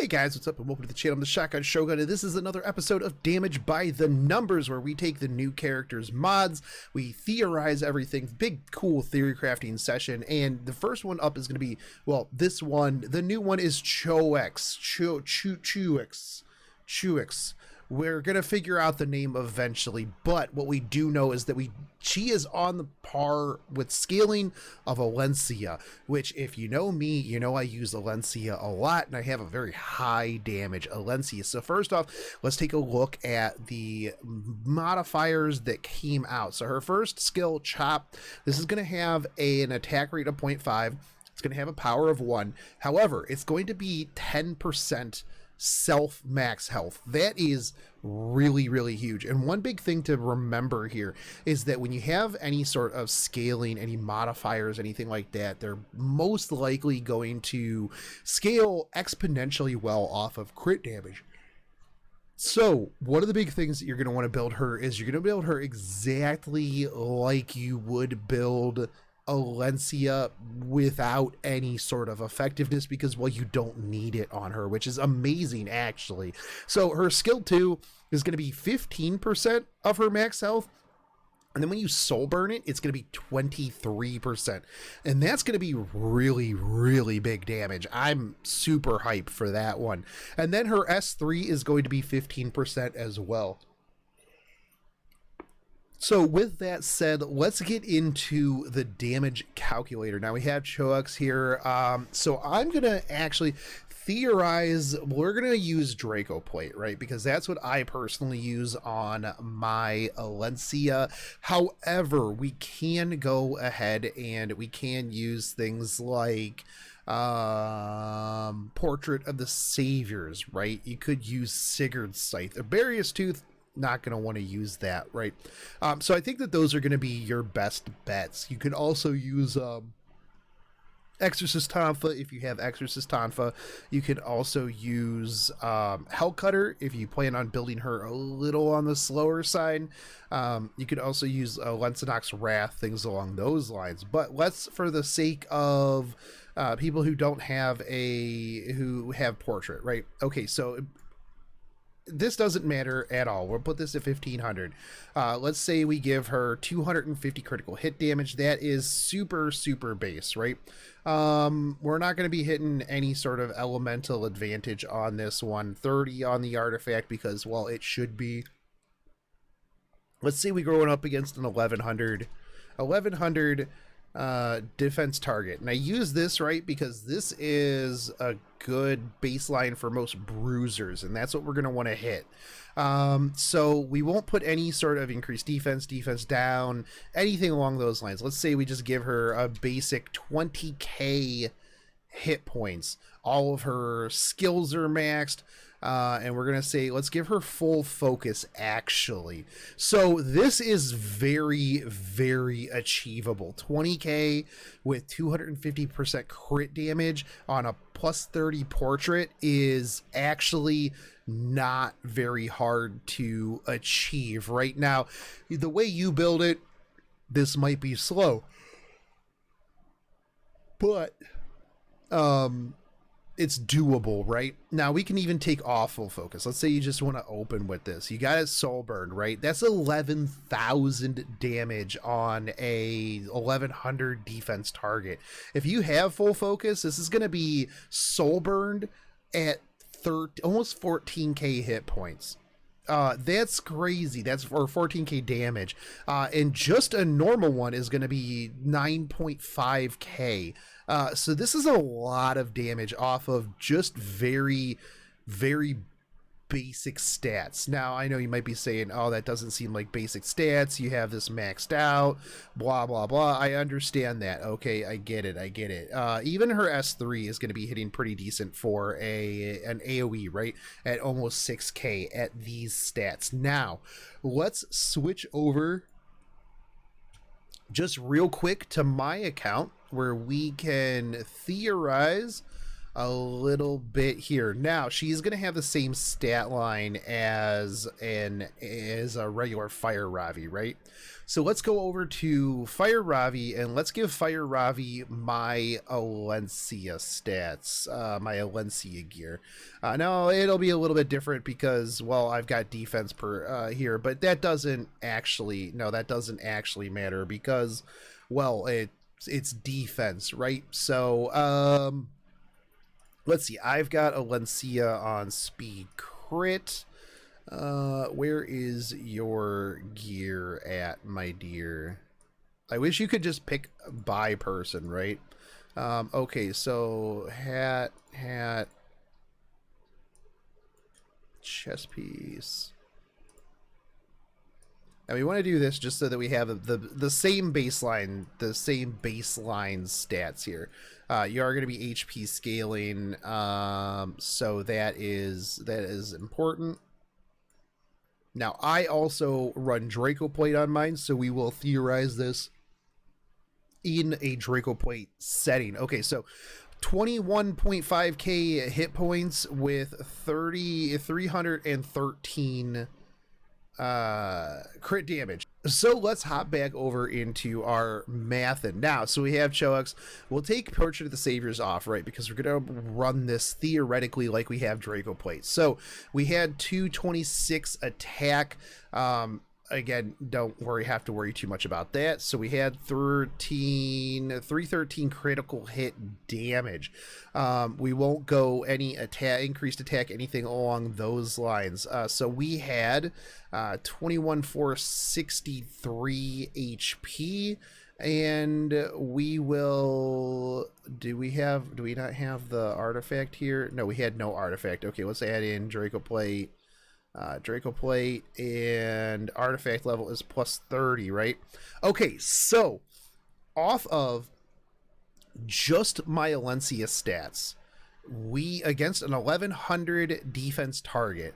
Hey guys, what's up and welcome to the channel. I'm the Shotgun Shogun and this is another episode of Damage by the Numbers, where we take the new characters' mods, we theorize everything, big cool theory crafting session. And the first one up is going to be, well, this one, the new one is Choux. We're going to figure out the name eventually, but what we do know is that she is on the par with scaling of Alencia, which if you know me, you know I use Alencia a lot, and I have a very high damage Alencia. So first off, let's take a look at the modifiers that came out. So her first skill, Chop, this is going to have an attack rate of 0.5. It's going to have a power of 1. However, it's going to be 10% self max health. That is really huge. And one big thing to remember here is that when you have any sort of scaling, any modifiers, anything like that, they're most likely going to scale exponentially well off of crit damage. So one of the big things that you're going to want to build her is you're going to build her exactly like you would build Alencia without any sort of effectiveness, because, well, you don't need it on her, which is amazing actually. So her skill 2 is going to be 15% of her max health, and then when you soul burn it, it's going to be 23%, and that's going to be really big damage. I'm super hyped for that one. And then her S3 is going to be 15% as well. So with that said, let's get into the damage calculator. Now we have Choux here. So I'm going to actually theorize, we're going to use Draco Plate, right? Because that's what I personally use on my Alencia. However, we can go ahead and we can use things like Portrait of the Saviors, right? You could use Sigurd's Scythe or Barrius Tooth. Not going to want to use that, right? So I think that those are going to be your best bets. You could also use Exorcist Tonfa if you have Exorcist Tonfa. You could also use Hellcutter if you plan on building her a little on the slower side. You could also use Lensonox Wrath, things along those lines. But let's, for the sake of people who don't have who have Portrait, right? Okay, so this doesn't matter at all. We'll put this at 1500. Let's say we give her 250 critical hit damage. That is super base, right? We're not going to be hitting any sort of elemental advantage on this one. 30 on the artifact because, well, it should be. Let's say we going up against an 1100 defense target, and I use this, right, because this is a good baseline for most bruisers, and that's what we're going to want to hit. So we won't put any sort of increased defense down, anything along those lines. Let's say we just give her a basic 20k hit points. All of her skills are maxed. And we're going to say, let's give her full focus, actually. So this is very achievable. 20k with 250% crit damage on a plus 30 portrait is actually not very hard to achieve right now. The way you build it, this might be slow, but it's doable, right? Now we can even take off full focus. Let's say you just want to open with this. You got it soul burned, right? That's 11,000 damage on a 1100 defense target. If you have full focus, this is going to be soul burned at almost 14k hit points. That's crazy. That's for 14k damage. And just a normal one is going to be 9.5k. So this is a lot of damage off of just very basic stats. Now, I know you might be saying, oh, that doesn't seem like basic stats. You have this maxed out, blah, blah, blah. I understand that. Okay, I get it. Even her S3 is going to be hitting pretty decent for an AoE, right? At almost 6k at these stats. Now, let's switch over just real quick to my account, where we can theorize a little bit here. Now she's gonna have the same stat line as a regular Fire Ravi, right? So let's go over to Fire Ravi and let's give Fire Ravi my Alencia stats, my Alencia gear. Now it'll be a little bit different because, well, I've got defense per here, but that doesn't actually matter because, well, it's defense, right? So let's see. I've got Alencia on speed crit. Where is your gear at, my dear? I wish you could just pick by person, right? Okay, so hat, chest piece. And we want to do this just so that we have the same baseline, stats here. You are going to be HP scaling, so that is important. Now, I also run Draco Plate on mine, so we will theorize this in a Draco Plate setting. Okay, so 21.5k hit points with 313 crit damage. So let's hop back over into our math and now. So we have Choux. We'll take Portrait of the Saviors off, right? Because we're going to run this theoretically like we have Draco Plate. So we had 226 attack. Again, don't have to worry too much about that. So we had 313 critical hit damage. We won't go any increased attack, anything along those lines. So we had 21,463 HP, and we will. Do we not have the artifact here? No, we had no artifact. Okay, let's add in Draco Plate. Draco Plate and artifact level is plus 30, right? Okay, so off of just my Alencia stats, we against an 1100 defense target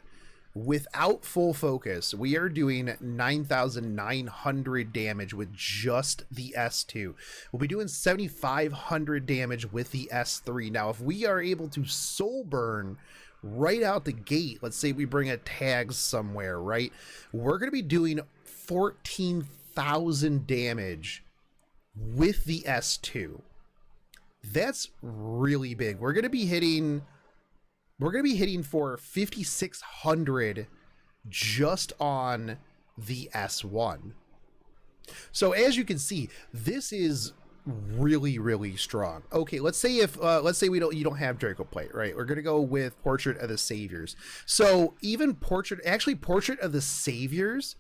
without full focus, we are doing 9,900 damage with just the S2. We'll be doing 7,500 damage with the S3. Now, if we are able to soul burn right out the gate, let's say we bring a tag somewhere, right? We're going to be doing 14,000 damage with the S2. That's really big. We're going to be hitting for 5,600 just on the S1. So as you can see, this is really strong. Okay, let's say you don't have Draco Plate, right? We're gonna go with Portrait of the Saviors. So even Portrait of the Saviors,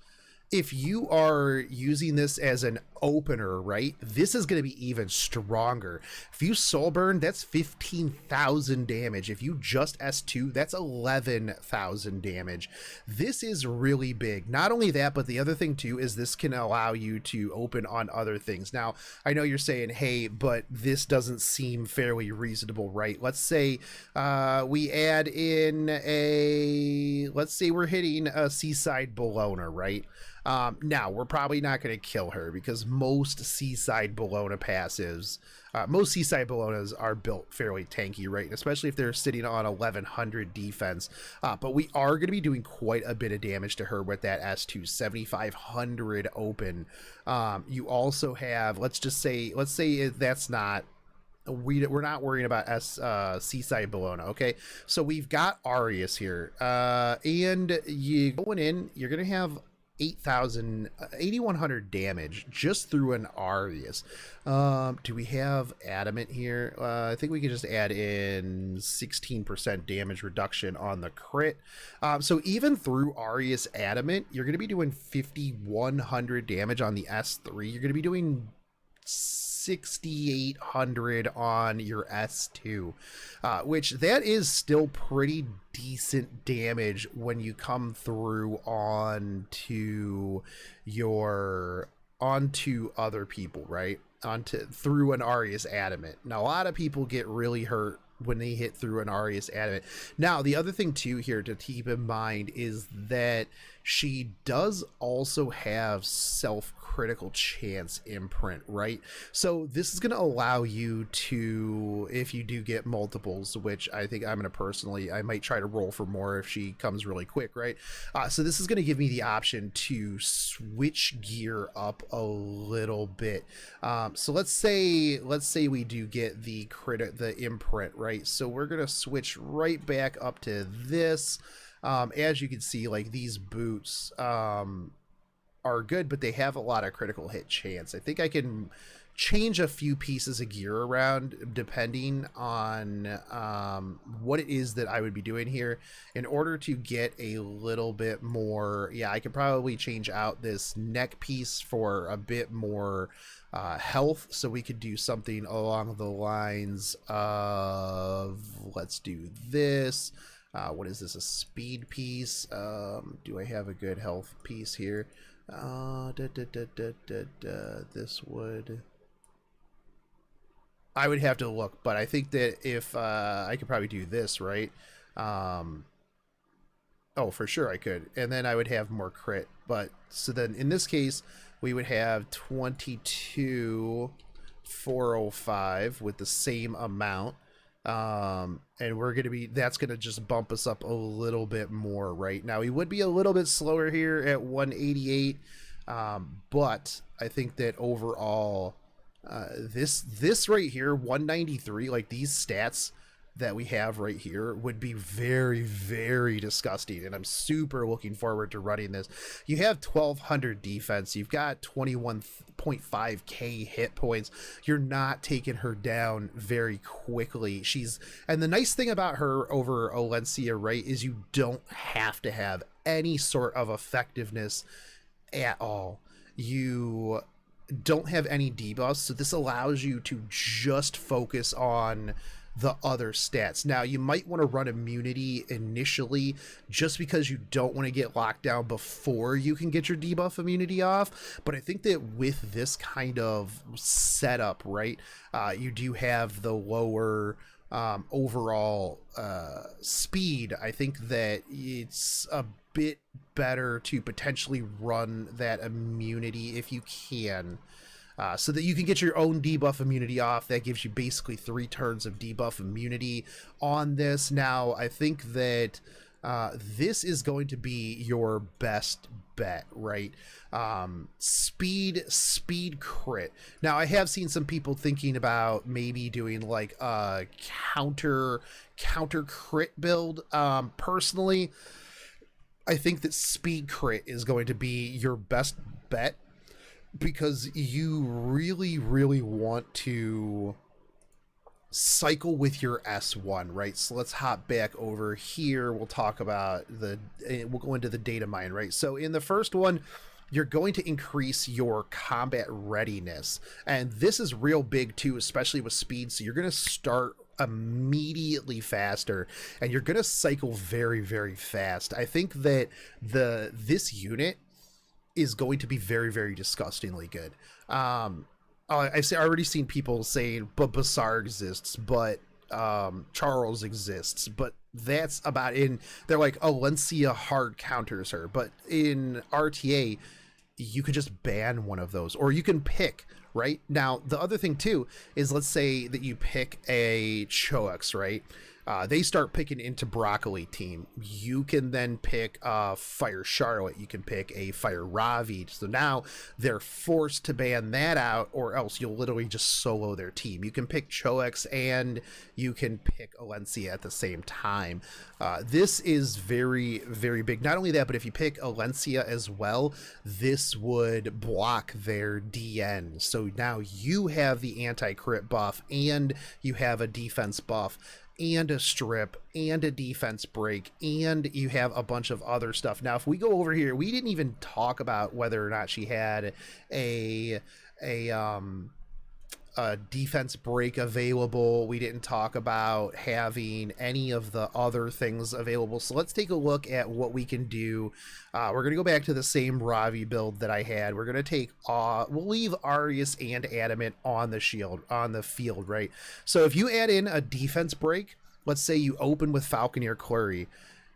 if you are using this as an opener, right, this is going to be even stronger. If you soul burn, that's 15,000 damage. If you just S2, that's 11,000 damage. This is really big. Not only that, but the other thing too is this can allow you to open on other things. Now, I know you're saying, hey, but this doesn't seem fairly reasonable, right? Let's say we add in let's say we're hitting a Seaside Bologna, right? Now we're probably not going to kill her because most Seaside Bologna passives, most Seaside Bolognas are built fairly tanky, right? Especially if they're sitting on 1100 defense. But we are going to be doing quite a bit of damage to her with that S2, 7,500 open. You also have, let's say that's not, we're not worrying about Seaside Bologna. Okay, so we've got Arius here, and you going in, you're going to have 8,100 damage just through an Arius. Do we have Adamant here? I think we can just add in 16% damage reduction on the crit. So even through Arius Adamant, you're going to be doing 5,100 damage on the S3. You're going to be doing 6,800 on your S2, which that is still pretty decent damage when you come through onto other people, right? Through an Arius Adamant. Now, a lot of people get really hurt when they hit through an Arius Adamant. Now, the other thing too here to keep in mind is that she does also have self-critical chance imprint, right? So this is going to allow you to, if you do get multiples, which I think I'm going to personally, I might try to roll for more if she comes really quick, right? So this is going to give me the option to switch gear up a little bit. So let's say we do get the imprint, right? So we're going to switch right back up to this. As you can see, like, these boots are good, but they have a lot of critical hit chance. I think I can change a few pieces of gear around depending on what it is that I would be doing here in order to get a little bit more. Yeah, I could probably change out this neck piece for a bit more health, so we could do something along the lines of, let's do this. What is this, a speed piece? Do I have a good health piece here? This would, I would have to look, but I think that if I could probably do this, right? Oh, for sure I could, and then I would have more crit. But so then in this case we would have 22,405 with the same amount, and we're gonna be, that's gonna just bump us up a little bit more. Right now we would be a little bit slower here at 188, but I think that overall this right here, 193, like these stats that we have right here would be very, very disgusting, and I'm super looking forward to running this. You have 1200 defense, you've got 21.5k hit points. You're not taking her down very quickly. And the nice thing about her over Olencia, right, is you don't have to have any sort of effectiveness at all. You don't have any debuffs, so this allows you to just focus on the other stats. Now you might want to run immunity initially just because you don't want to get locked down before you can get your debuff immunity off, but I think that with this kind of setup, right, you do have the lower overall speed. I think that it's a bit better to potentially run that immunity if you can, so that you can get your own debuff immunity off. That gives you basically 3 turns of debuff immunity on this. Now I think that this is going to be your best bet, right? Speed crit. Now I have seen some people thinking about maybe doing like a counter crit build. Personally, I think that speed crit is going to be your best bet, because you really, really want to cycle with your S1, right? So let's hop back over here. We'll talk about we'll go into the data mine, right? So in the first one, you're going to increase your combat readiness, and this is real big too, especially with speed. So you're going to start immediately faster, and you're going to cycle very, very fast. I think that this unit is going to be very, very disgustingly good. I've already seen people saying, but Bassar exists, but Charles exists, but that's about in. They're like, oh, Lencia hard counters her, but in RTA, you could just ban one of those, or you can pick. Right now, the other thing too is, let's say that you pick a Choux, right? They start picking into Broccoli team. You can then pick Fire Charlotte. You can pick a Fire Ravi. So now they're forced to ban that out, or else you'll literally just solo their team. You can pick Choux and you can pick Alencia at the same time. This is very, very big. Not only that, but if you pick Alencia as well, this would block their DN. So now you have the anti-crit buff, and you have a defense buff, and a strip, and a defense break, and you have a bunch of other stuff. Now, if we go over here, we didn't even talk about whether or not she had a defense break available. We didn't talk about having any of the other things available. So let's take a look at what we can do. We're going to go back to the same Ravi build that I had. We're going to take, we'll leave Arius and Adamant on the field, right? So if you add in a defense break, let's say you open with Falconeer Quarry,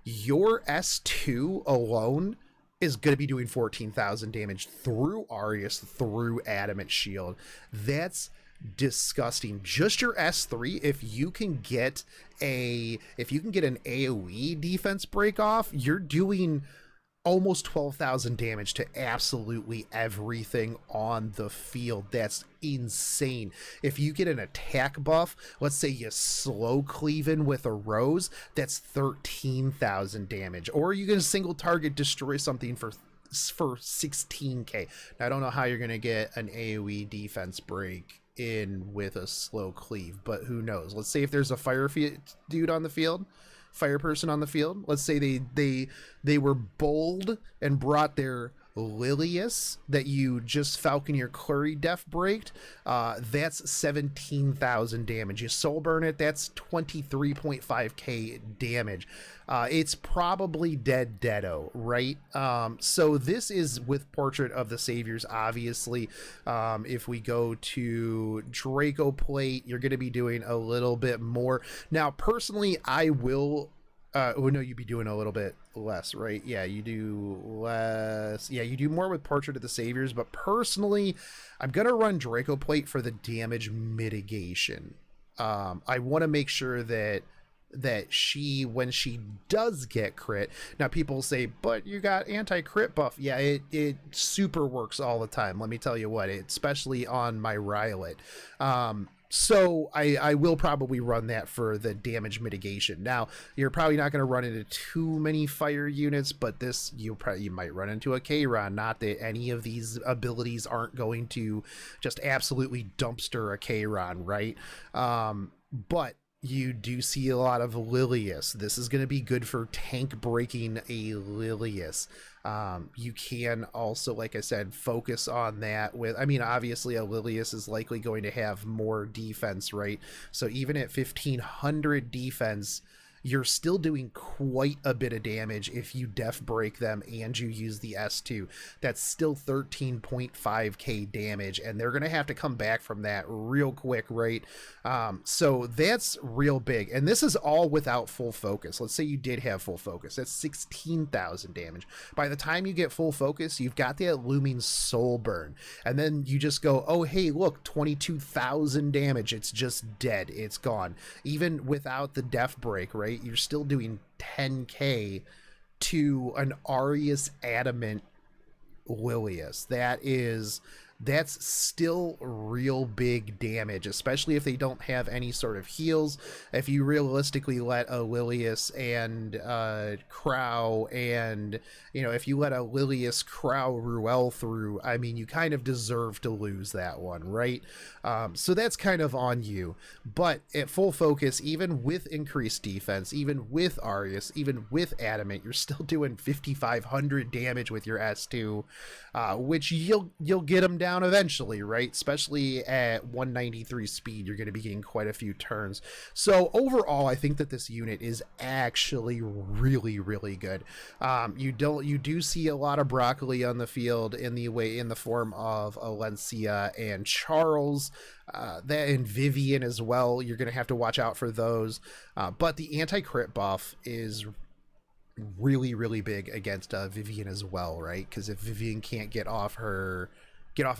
your S2 alone is going to be doing 14,000 damage through Arius, through Adamant Shield. That's disgusting. Just your S3, if you can get an AoE defense break off, you're doing almost 12,000 damage to absolutely everything on the field. That's insane. If you get an attack buff, let's say you slow cleaving with a rose, that's 13,000 damage. Or you can single target destroy something for 16k. Now, I don't know how you're going to get an AoE defense break in with a slow cleave, but who knows. Let's say if there's a fire dude on the field, fire person on the field, let's say they were bold and brought their Lilius that you just Falcon your Clury def braked, that's 17,000 damage. You soul burn it, that's 23.5k damage. It's probably deado, right? So this is with Portrait of the Saviors, obviously. If we go to Draco Plate, you're going to be doing a little bit more. Now, personally, I will... oh no, you'd be doing a little bit less, right? Yeah, you do less. Yeah, you do more with Portrait of the Saviors, but personally, I'm going to run Draco Plate for the damage mitigation. I want to make sure that she, when she does get crit, now people say, but you got anti-crit buff. Yeah, it super works all the time. Let me tell you what, especially on my Rylet. So I will probably run that for the damage mitigation. Now, you're probably not going to run into too many fire units, but this, you might run into a Kayron. Not that any of these abilities aren't going to just absolutely dumpster a Kayron, right? But you do see a lot of Lilius. This is going to be good for tank breaking a Lilius. You can also, like I said, focus on that with, I mean, obviously a Lilius is likely going to have more defense, right? So even at 1500 defense, you're still doing quite a bit of damage if you def break them and you use the S2. That's still 13.5k damage, and they're gonna have to come back from that real quick, right? So that's real big, and this is all without full focus. Let's say you did have full focus, that's 16,000 damage. By the time you get full focus, you've got that looming soul burn, and then you just go, oh hey, look, 22,000 damage. It's just dead, it's gone. Even without the def break, right? You're still doing 10k to an Arius Adamant Lilius. That's still real big damage, especially if they don't have any sort of heals. If you realistically let a Lilius and Crow, and if you let a Lilius Crow Ruel through, I mean, you kind of deserve to lose that one, right? So that's kind of on you. But at full focus, even with increased defense, even with Arius, even with Adamant, you're still doing 5,500 damage with your S2, which you'll get them down eventually, right? Especially at 193 speed, you're going to be getting quite a few turns. So overall, I think that this unit is actually really, really good. You do see a lot of broccoli on the field in the form of Alencia and Charles, that and Vivian as well. You're going to have to watch out for those. But the anti-crit buff is really, really big against Vivian as well, right? Because if Vivian can't get off a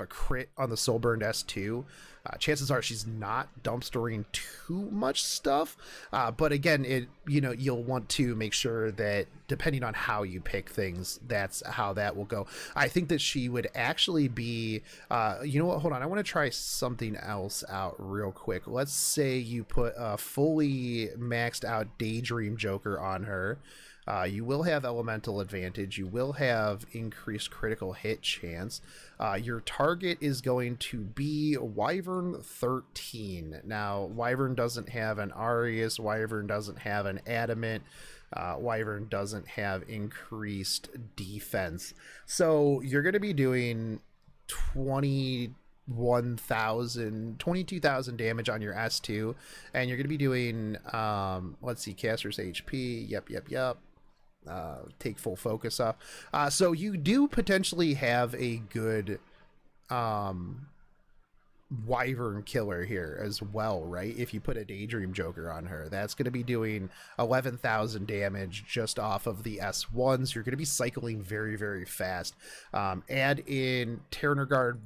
crit on the soul burned S2, chances are she's not dumpstering too much stuff. But again, you'll want to make sure that depending on how you pick things, that's how that will go. I think that she would actually be, you know what, hold on, I want to try something else out real quick. Let's say you put a fully maxed out Daydream Joker on her. You will have elemental advantage. You will have increased critical hit chance. Your target is going to be Wyvern 13. Now, Wyvern doesn't have an Arius. Wyvern doesn't have an Adamant. Wyvern doesn't have increased defense. So you're going to be doing 22,000 damage on your S2, and you're going to be doing, let's see, caster's HP. Yep. Take full focus off. So you do potentially have a good Wyvern Killer here as well, right? If you put a Daydream Joker on her, that's going to be doing 11,000 damage just off of the S1s. You're going to be cycling very, very fast. Add in Terror Guard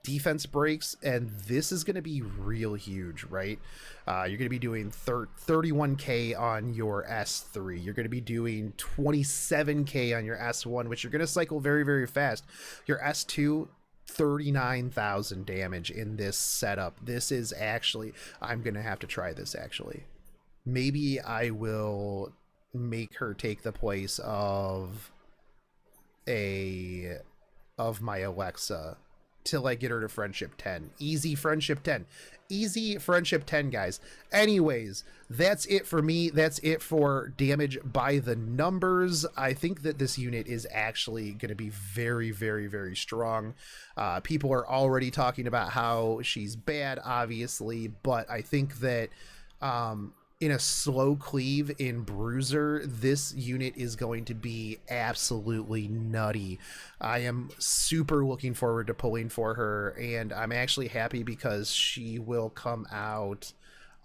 defense breaks, and this is going to be real huge, right? You're going to be doing 31k on your S3. You're going to be doing 27k on your S1, which you're going to cycle very, very fast. Your S2, 39,000 damage in this setup. This is actually, I'm gonna have to try this actually. Maybe I will make her take the place of my Alexa till I get her to friendship 10. Easy friendship 10. Easy friendship 10, guys. Anyways, that's it for me. That's it for damage by the numbers. I think that this unit is actually going to be very, very, very strong. People are already talking about how she's bad, obviously, but I think that in a slow cleave in Bruiser, this unit is going to be absolutely nutty. I am super looking forward to pulling for her, and I'm actually happy because she will come out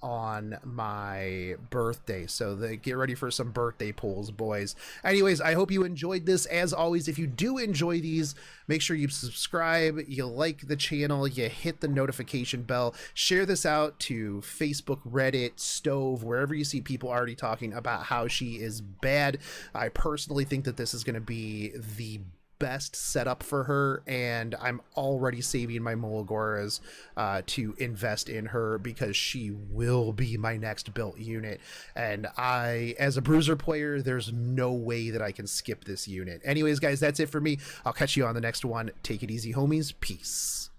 on my birthday, so get ready for some birthday pulls, boys. Anyways, I hope you enjoyed this. As always, if you do enjoy these, make sure you subscribe, you like the channel, you hit the notification bell, share this out to Facebook, Reddit, Stove, wherever you see people already talking about how she is bad. I personally think that this is going to be the best setup for her, and I'm already saving my Mologoras to invest in her because she will be my next built unit, and I, as a Bruiser player, there's no way that I can skip this unit. Anyways, guys, that's it for me. I'll catch you on the next one. Take it easy, homies. Peace.